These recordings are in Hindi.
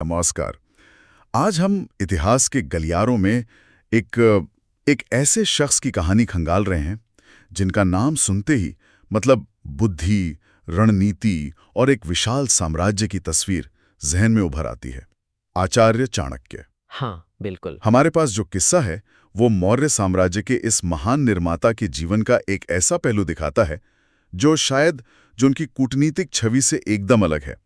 नमस्कार। आज हम इतिहास के गलियारों में एक एक ऐसे शख्स की कहानी खंगाल रहे हैं जिनका नाम सुनते ही मतलब बुद्धि, रणनीति और एक विशाल साम्राज्य की तस्वीर जहन में उभर आती है। आचार्य चाणक्य। हाँ, बिल्कुल। हमारे पास जो किस्सा है वो मौर्य साम्राज्य के इस महान निर्माता के जीवन का एक ऐसा पहलू दिखाता है जो उनकी कूटनीतिक छवि से एकदम अलग है।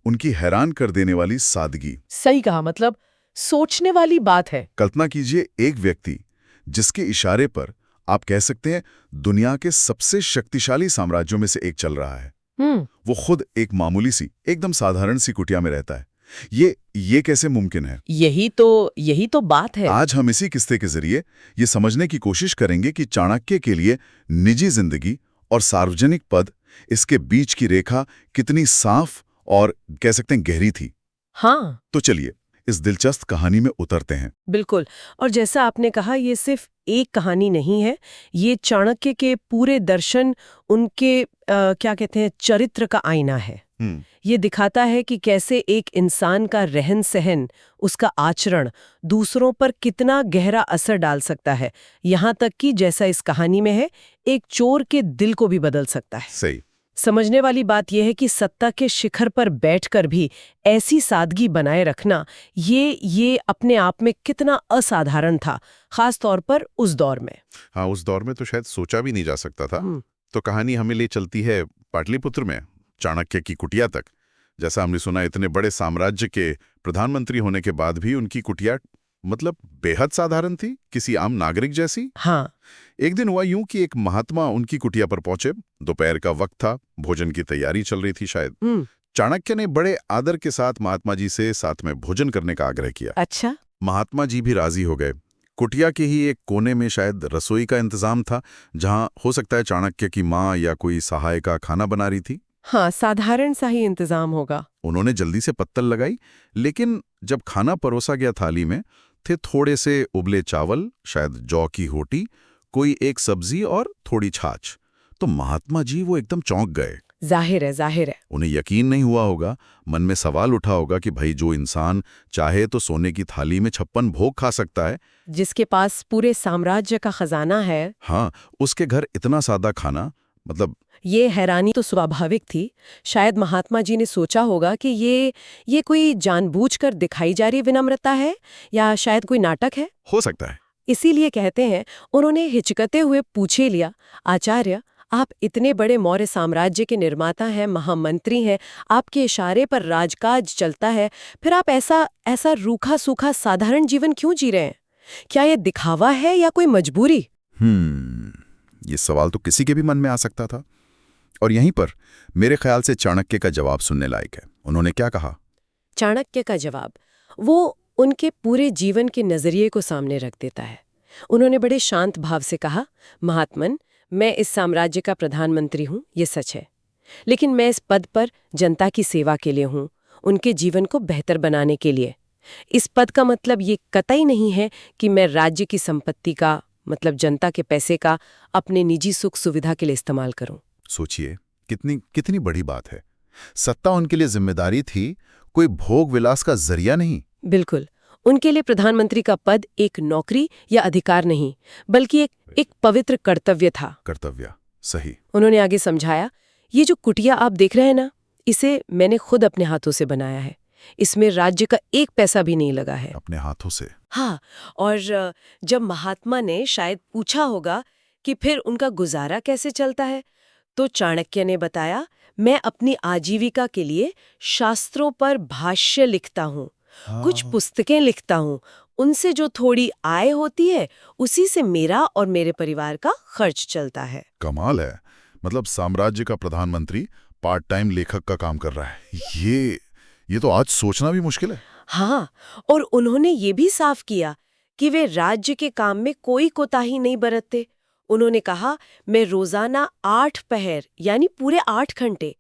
उनकी हैरान कर देने वाली सादगी। सही कहा, मतलब सोचने वाली बात है। कल्पना कीजिए एक व्यक्ति जिसके इशारे पर आप कह सकते हैं दुनिया के सबसे शक्तिशाली साम्राज्यों में से एक चल रहा है। वो खुद एक मामूली सी एकदम साधारण सी कुटिया में रहता है। ये कैसे मुमकिन है? यही तो बात है। आज हम इसी किस्से के जरिए ये समझने की कोशिश करेंगे कि चाणक्य के लिए निजी जिंदगी और सार्वजनिक पद, इसके बीच की रेखा कितनी साफ और कह सकते हैं गहरी थी। हाँ, तो चलिए इस दिलचस्प कहानी में उतरते हैं। बिल्कुल। और जैसा आपने कहा, ये सिर्फ एक कहानी नहीं है। ये चाणक्य के पूरे दर्शन, उनके क्या कहते हैं, चरित्र का आईना है। ये दिखाता है कि कैसे एक इंसान का रहन सहन, उसका आचरण दूसरों पर कितना गहरा असर डाल सकता है। यहाँ तक कि जैसा इस कहानी में है, एक चोर के दिल को भी बदल सकता है। सही। समझने वाली बात यह है कि सत्ता के शिखर पर बैठकर भी ऐसी सादगी बनाए रखना, ये अपने आप में कितना असाधारण था, खास तौर पर उस दौर में। हाँ, उस दौर में तो शायद सोचा भी नहीं जा सकता था। तो कहानी हमें ले चलती है पाटलिपुत्र में, चाणक्य की कुटिया तक। जैसा हमने सुना, इतने बड़े साम्राज्य के प्रधानमंत्री होने के बाद भी उनकी कुटिया मतलब बेहद साधारण थी, किसी आम नागरिक जैसी। हाँ। एक दिन हुआ यूं कि एक महात्मा उनकी कुटिया पर पहुंचे। दोपहर का वक्त था, भोजन की तैयारी चल रही थी शायद। चाणक्य ने बड़े आदर के साथ महात्मा जी से साथ में भोजन करने का आग्रह किया। अच्छा। महात्मा जी भी राजी हो गए। कुटिया के ही एक कोने में शायद रसोई का इंतजाम था, जहां हो सकता है चाणक्य की माँ या कोई सहायिका खाना बना रही थी। हाँ, साधारण सा ही इंतजाम होगा। उन्होंने जल्दी से पत्तल लगाई, लेकिन जब खाना परोसा गया थाली में थे थोड़े से उबले चावल, शायद जौ की रोटी, कोई एक सब्जी और थोड़ी छाछ, तो महात्मा जी वो एकदम चौंक गए। जाहिर है। उन्हें यकीन नहीं हुआ होगा, मन में सवाल उठा होगा कि भाई, जो इंसान चाहे तो सोने की थाली में 56 भोग खा सकता है, जिसके पास पूरे साम्राज्य का खजाना है, हाँ, उसके घर इतना सादा खाना, मतलब। ये हैरानी तो स्वाभाविक थी। शायद महात्मा जी ने सोचा होगा कि ये कोई जानबूझकर दिखाई जा रही विनम्रता है, या शायद कोई नाटक है। हो सकता है। इसीलिए कहते हैं, उन्होंने हिचकते हुए पूछे लिया, आचार्य, आप इतने बड़े मौर्य साम्राज्य के निर्माता हैं, महामंत्री हैं, आपके इशारे पर राजकाज चलता है, फिर आप ऐसा रूखा सूखा साधारण जीवन क्यों जी रहे हैं? क्या ये दिखावा है या कोई मजबूरी? ये सवाल तो किसी के भी मन में आ सकता था। और यहीं पर मेरे ख्याल से चाणक्य का जवाब सुनने लायक है। उन्होंने क्या कहा? चाणक्य का जवाब वो उनके पूरे जीवन के नजरिए को सामने रख देता है। उन्होंने बड़े शांत भाव से कहा, महात्मन, मैं इस साम्राज्य का प्रधानमंत्री हूँ, ये सच है, लेकिन मैं इस पद पर जनता की सेवा के लिए हूँ, उनके जीवन को बेहतर बनाने के लिए। इस पद का मतलब ये कतई नहीं है कि मैं राज्य की संपत्ति का, मतलब जनता के पैसे का, अपने निजी सुख सुविधा के लिए इस्तेमाल करूं। सोचिए, कितनी बड़ी बात है। सत्ता उनके लिए जिम्मेदारी थी, कोई भोग विलास का जरिया नहीं। बिल्कुल। उनके लिए प्रधानमंत्री का पद एक नौकरी या अधिकार नहीं, बल्कि एक पवित्र कर्तव्य था। कर्तव्य, सही। उन्होंने आगे समझाया, ये जो कुटिया आप देख रहे हैं ना, इसे मैंने खुद अपने हाथों से बनाया है। इसमें राज्य का एक पैसा भी नहीं लगा है। अपने हाथों से? हाँ। और जब महात्मा ने शायद पूछा होगा कि फिर उनका गुजारा कैसे चलता है, तो चाणक्य ने बताया, मैं अपनी आजीविका के लिए शास्त्रों पर भाष्य लिखता हूँ, कुछ पुस्तकें लिखता हूँ, उनसे जो थोड़ी आय होती है उसी से मेरा और मेरे परिवार का खर्च चलता है। कमाल है। मतलब साम्राज्य का प्रधानमंत्री पार्ट टाइम लेखक का काम कर रहा है। ये तो आज सोचना भी मुश्किल है। हाँ, और उन्होंने ये भी साफ किया कि वे राज्य के काम में कोई कोताही नहीं बरतते। उन्होंने कहा, मैं रोजाना 8 पहर यानी पूरे 8 घंटे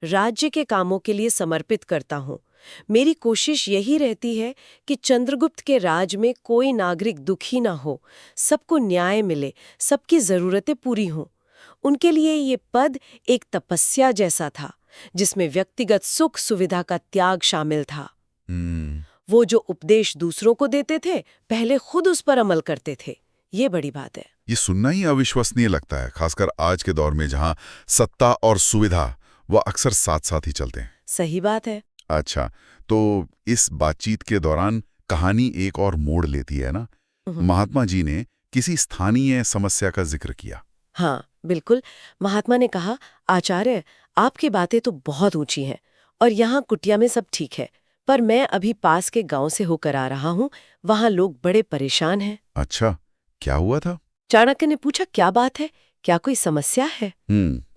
राज्य के कामों के लिए समर्पित करता हूँ। मेरी कोशिश यही रहती है कि चंद्रगुप्त के राज में कोई नागरिक दुखी ना हो, सबको न्याय मिले, सबकी जरूरतें पूरी हों। उनके लिए ये पद एक तपस्या जैसा था, जिसमें व्यक्तिगत सुख सुविधा का त्याग शामिल था। वो जो उपदेश दूसरों को देते थे, पहले खुद उस पर अमल करते थे। ये बड़ी बात है। ये सुनना ही अविश्वसनीय लगता है, खासकर आज के दौर में जहां सत्ता और सुविधा वो अक्सर साथ साथ ही चलते हैं। सही बात है। अच्छा, तो इस बातचीत के दौरान कहानी एक और मोड़ लेती है ना। महात्मा जी ने किसी स्थानीय समस्या का जिक्र किया। हाँ, बिल्कुल। महात्मा ने कहा, आचार्य, आपकी बातें तो बहुत ऊंची हैं और यहाँ कुटिया में सब ठीक है, पर मैं अभी पास के गांव से होकर आ रहा हूँ, वहाँ लोग बड़े परेशान हैं। अच्छा, क्या हुआ था? चाणक्य ने पूछा, क्या बात है, क्या कोई समस्या है?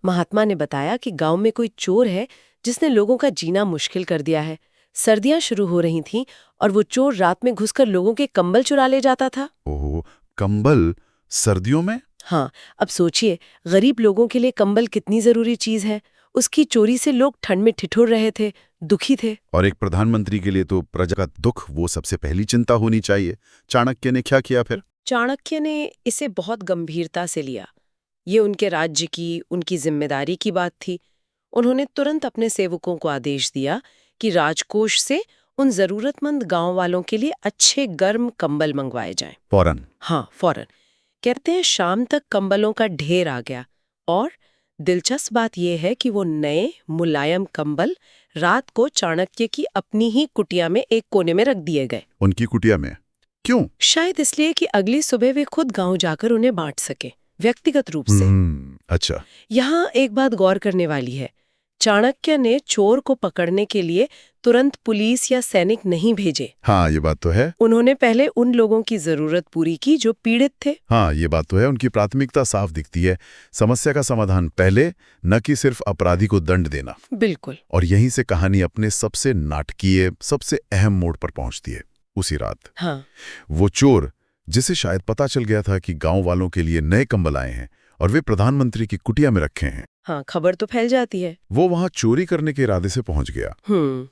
महात्मा ने बताया कि गांव में कोई चोर है जिसने लोगों का जीना मुश्किल कर दिया है। सर्दियां शुरू हो रही थीं और वो चोर रात में घुसकर लोगों के कंबल चुरा ले जाता था। ओह, कंबल सर्दियों में? हाँ, अब सोचिए, गरीब लोगों के लिए कंबल कितनी जरूरी चीज है। उसकी चोरी से लोग ठंड में ठिठुर रहे थे, दुखी थे। और एक प्रधानमंत्री के लिए तो प्रजा का दुख वो सबसे पहली चिंता होनी चाहिए। चाणक्य ने क्या किया फिर? चाणक्य ने इसे बहुत गंभीरता से लिया। ये उनके राज्य की, उनकी जिम्मेदारी की बात थी। उन्होंने तुरंत अपने सेवकों को आदेश दिया कि राजकोष से उन जरूरतमंद गांव वालों के लिए अच्छे गर्म कंबल मंगवाए जाएं। फौरन? हाँ, फौरन। कहते हैं शाम तक कंबलों का ढेर आ गया और दिलचस्प बात यह है कि वो नए मुलायम कंबल रात को चाणक्य की अपनी ही कुटिया में एक कोने में रख दिए गए। उनकी कुटिया में? क्यों? शायद इसलिए कि अगली सुबह वे खुद गांव जाकर उन्हें बांट सके, व्यक्तिगत रूप से। अच्छा। यहाँ एक बात गौर करने वाली है, चाणक्य ने चोर को पकड़ने के लिए तुरंत पुलिस या सैनिक नहीं भेजे। हाँ, ये बात तो है। उन्होंने पहले उन लोगों की जरूरत पूरी की जो पीड़ित थे। हाँ, ये बात तो है। उनकी प्राथमिकता साफ दिखती है। समस्या का समाधान पहले, न कि सिर्फ अपराधी को दंड देना। बिल्कुल। और यहीं से कहानी अपने सबसे नाटकीय, सबसे अहम मोड़ पर पहुंचती है। उसी रात हाँ, वो चोर, जिसे शायद पता चल गया था कि गांव वालों के लिए नए कंबल आए हैं और वे प्रधानमंत्री की कुटिया में रखे हैं। हाँ, खबर तो फैल जाती है। वो वहां चोरी करने के इरादे से पहुंच गया।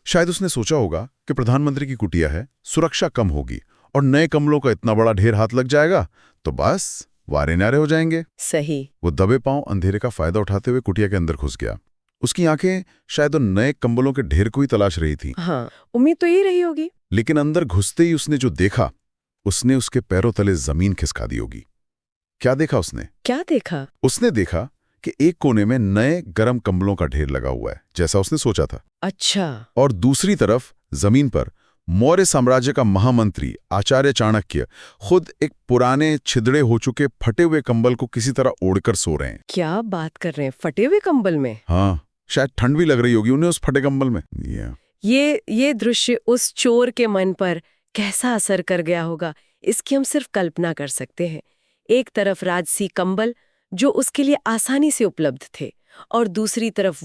शायद उसने सोचा होगा कि प्रधानमंत्री की कुटिया है, सुरक्षा कम होगी और नए कंबलों का इतना बड़ा ढेर हाथ लग जाएगा तो बस वारे नारे हो जाएंगे। सही। वो दबे पांव अंधेरे का फायदा उठाते हुए कुटिया के अंदर घुस गया। उसकी आंखें शायद उन नए कंबलों के ढेर को ही तलाश रही थी। हाँ, उम्मीद तो यही रही होगी। लेकिन अंदर घुसते ही उसने जो देखा, उसने उसके पैरों तले जमीन खिसका दी होगी। क्या देखा उसने? क्या देखा? उसने देखा कि एक कोने में नए गरम कंबलों का ढेर लगा हुआ है, जैसा उसने सोचा था। अच्छा। और दूसरी तरफ जमीन पर मौर्य साम्राज्य का महामंत्री आचार्य चाणक्य खुद एक पुराने छिदड़े हो चुके फटे हुए कंबल को किसी तरह ओढ़कर सो रहे हैं। क्या बात कर रहे हैं, फटे हुए कंबल में? हाँ, शायद ठंड भी लग रही होगी उन्हें उस फटे कंबल में। ये दृश्य उस चोर के मन पर कैसा असर कर गया होगा, इसकी हम सिर्फ कल्पना कर सकते हैं। एक तरफ राजसी कंबल जो उसके लिए आसानी से उपलब्ध थे, और दूसरी तरफ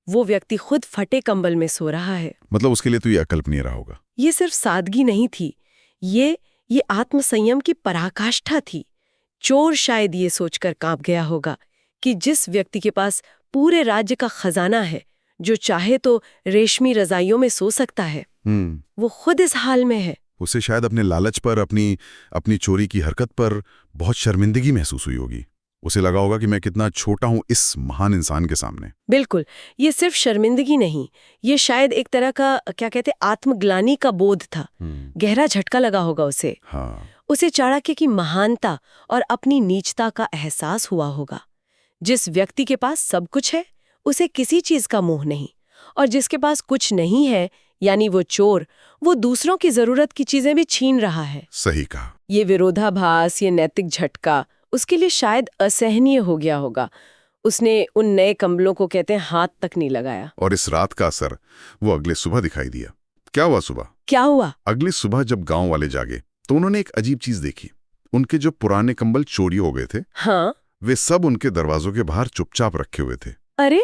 वो व्यक्ति खुद फटे कंबल में सो रहा है। मतलब उसके लिए तो ये अकल्पनीय रहा होगा। ये सिर्फ सादगी नहीं थी, ये आत्मसंयम की पराकाष्ठा थी। चोर शायद ये सोचकर कांप गया होगा कि जिस व्यक्ति के पास पूरे राज्य का खजाना है, जो चाहे तो रेशमी रजाइयों में सो सकता है, वो खुद इस हाल में है। उसे शायद अपने लालच पर, अपनी चोरी की हरकत पर बहुत शर्मिंदगी महसूस हुई होगी। उसे लगा होगा कि मैं कितना छोटा हूं इस महान इंसान के सामने। बिल्कुल, ये सिर्फ शर्मिंदगी नहीं, ये शायद एक तरह का, क्या कहते, आत्मग्लानि का बोध था। गहरा झटका लगा होगा उसे। हाँ। उसे चाणक्य की महानता और अपनी नीचता का एहसास हुआ होगा। जिस व्यक्ति के पास सब कुछ है, उसे किसी चीज का मोह नहीं, और जिसके पास कुछ नहीं है, यानी वो चोर, वो दूसरों की जरूरत की चीजें भी छीन रहा है। सही कहा। ये विरोधाभास, ये नैतिक झटका उसके लिए शायद असहनीय हो गया होगा। उसने उन नए कंबलों को, कहते हैं, हाथ तक नहीं लगाया। और इस रात का असर वो अगले सुबह दिखाई दिया। क्या हुआ सुबह? क्या हुआ? अगली सुबह जब गांव वाले जागे तो उन्होंने एक अजीब चीज देखी। उनके जो पुराने कंबल चोरी हो गए थे, हाँ, वे सब उनके दरवाजों के बाहर चुपचाप रखे हुए थे। अरे,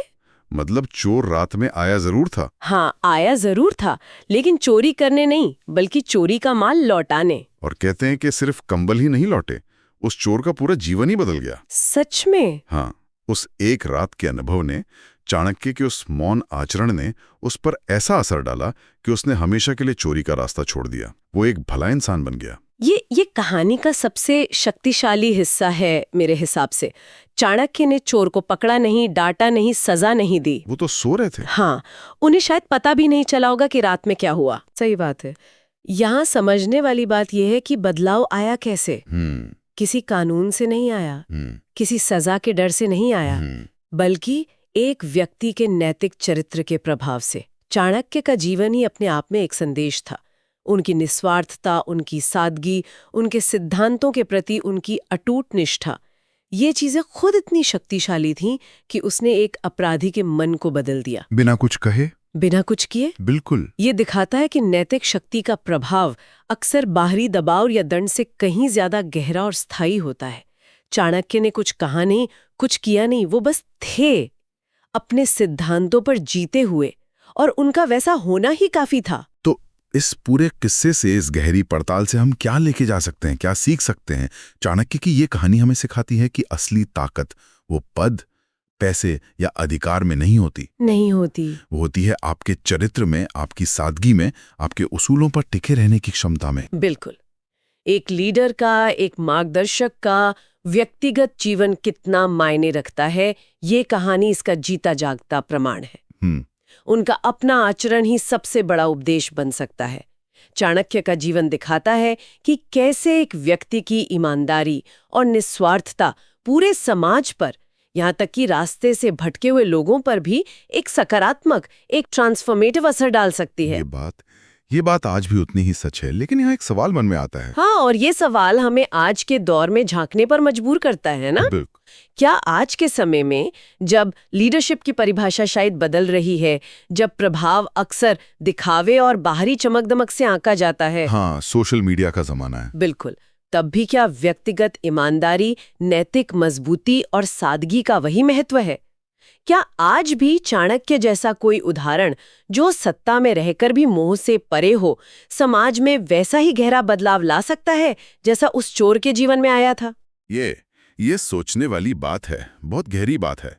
मतलब चोर रात में आया जरूर था। हाँ, आया जरूर था, लेकिन चोरी करने नहीं, बल्कि चोरी का माल लौटाने। और कहते हैं कि सिर्फ कंबल ही नहीं लौटे, उस चोर का पूरा जीवन ही बदल गया। सच में? हाँ, उस एक रात के अनुभव ने, चाणक्य के उस मौन आचरण ने उस पर ऐसा असर डाला कि उसने हमेशा के लिए चोरी का रास्ता छोड़ दिया। वो एक भला इंसान बन गया। ये कहानी का सबसे शक्तिशाली हिस्सा है मेरे हिसाब से। चाणक्य ने चोर को पकड़ा नहीं, डांटा नहीं, सजा नहीं दी। वो तो सो रहे थे। हाँ, उन्हें शायद पता भी नहीं चला होगा कि रात में क्या हुआ। सही बात है। यहाँ समझने वाली बात यह है कि बदलाव आया कैसे। किसी कानून से नहीं आया, किसी सजा के डर से नहीं आया, बल्कि एक व्यक्ति के नैतिक चरित्र के प्रभाव से। चाणक्य का जीवन ही अपने आप में एक संदेश था। उनकी निस्वार्थता, उनकी सादगी, उनके सिद्धांतों के प्रति उनकी अटूट निष्ठा, ये चीजें खुद इतनी शक्तिशाली थीं कि उसने एक अपराधी के मन को बदल दिया, बिना कुछ कहे, बिना कुछ किए। बिल्कुल। ये दिखाता है कि नैतिक शक्ति का प्रभाव अक्सर बाहरी दबाव या दंड से कहीं ज्यादा गहरा और स्थायी होता है। चाणक्य ने कुछ कहा नहीं, कुछ किया नहीं, वो बस थे, अपने सिद्धांतों पर जीते हुए, और उनका वैसा होना ही काफी था। तो इस पूरे किस्से से, इस गहरी पड़ताल से हम क्या लेके जा सकते हैं, क्या सीख सकते हैं? चाणक्य की ये कहानी हमें सिखाती है कि असली ताकत वो पद, पैसे या अधिकार में नहीं होती। वो होती है आपके चरित्र में, आपकी सादगी में, आपके उसूलों पर टिके रहने की क्षमता में। बिल्कुल। एक लीडर का, एक मार्गदर्शक का व्यक्तिगत जीवन कितना मायने रखता है, ये कहानी इसका जीता जागता प्रमाण है। उनका अपना आचरण ही सबसे बड़ा उपदेश बन सकता है। चाणक्य का जीवन दिखाता है कि कैसे एक व्यक्ति की ईमानदारी और निस्वार्थता पूरे समाज पर, यहाँ तक कि रास्ते से भटके हुए लोगों पर भी एक सकारात्मक, एक ट्रांसफॉर्मेटिव असर डाल सकती है। ये बात आज भी उतनी ही सच है, लेकिन यहाँ एक सवाल मन में आता है। हाँ, और ये सवाल हमें आज के दौर में झांकने पर मजबूर करता है ना। क्या आज के समय में, जब लीडरशिप की परिभाषा शायद बदल रही है, जब प्रभाव अक्सर दिखावे और बाहरी चमक-दमक से आंका जाता है, हाँ, सोशल मीडिया का जमाना है, बिल्कुल, तब भी क्या व्यक्तिगत ईमानदारी, नैतिक मजबूती और सादगी का वही महत्व है? क्या आज भी चाणक्य जैसा कोई उदाहरण, जो सत्ता में रहकर भी मोह से परे हो, समाज में वैसा ही गहरा बदलाव ला सकता है जैसा उस चोर के जीवन में आया था? ये सोचने वाली बात है, बहुत गहरी बात है।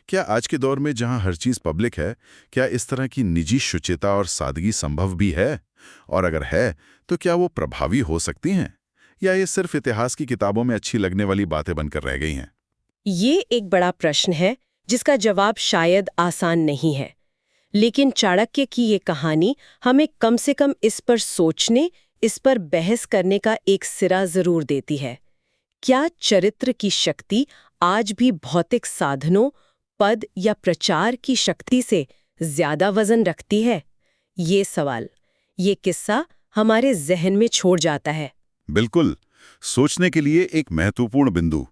क्या आज के दौर में, जहां हर चीज पब्लिक है, क्या इस तरह की निजी शुचिता और सादगी संभव भी है? और अगर है, तो क्या वो प्रभावी हो सकती हैं, या ये सिर्फ इतिहास की किताबों में अच्छी लगने वाली बातें बनकर रह गई हैं? ये एक बड़ा प्रश्न है जिसका जवाब शायद आसान नहीं है, लेकिन चाणक्य की ये कहानी हमें कम से कम इस पर सोचने, इस पर बहस करने का एक सिरा जरूर देती है। क्या चरित्र की शक्ति आज भी भौतिक साधनों, पद या प्रचार की शक्ति से ज्यादा वजन रखती है? ये सवाल, ये किस्सा हमारे जहन में छोड़ जाता है। बिल्कुल, सोचने के लिए एक महत्वपूर्ण बिंदु।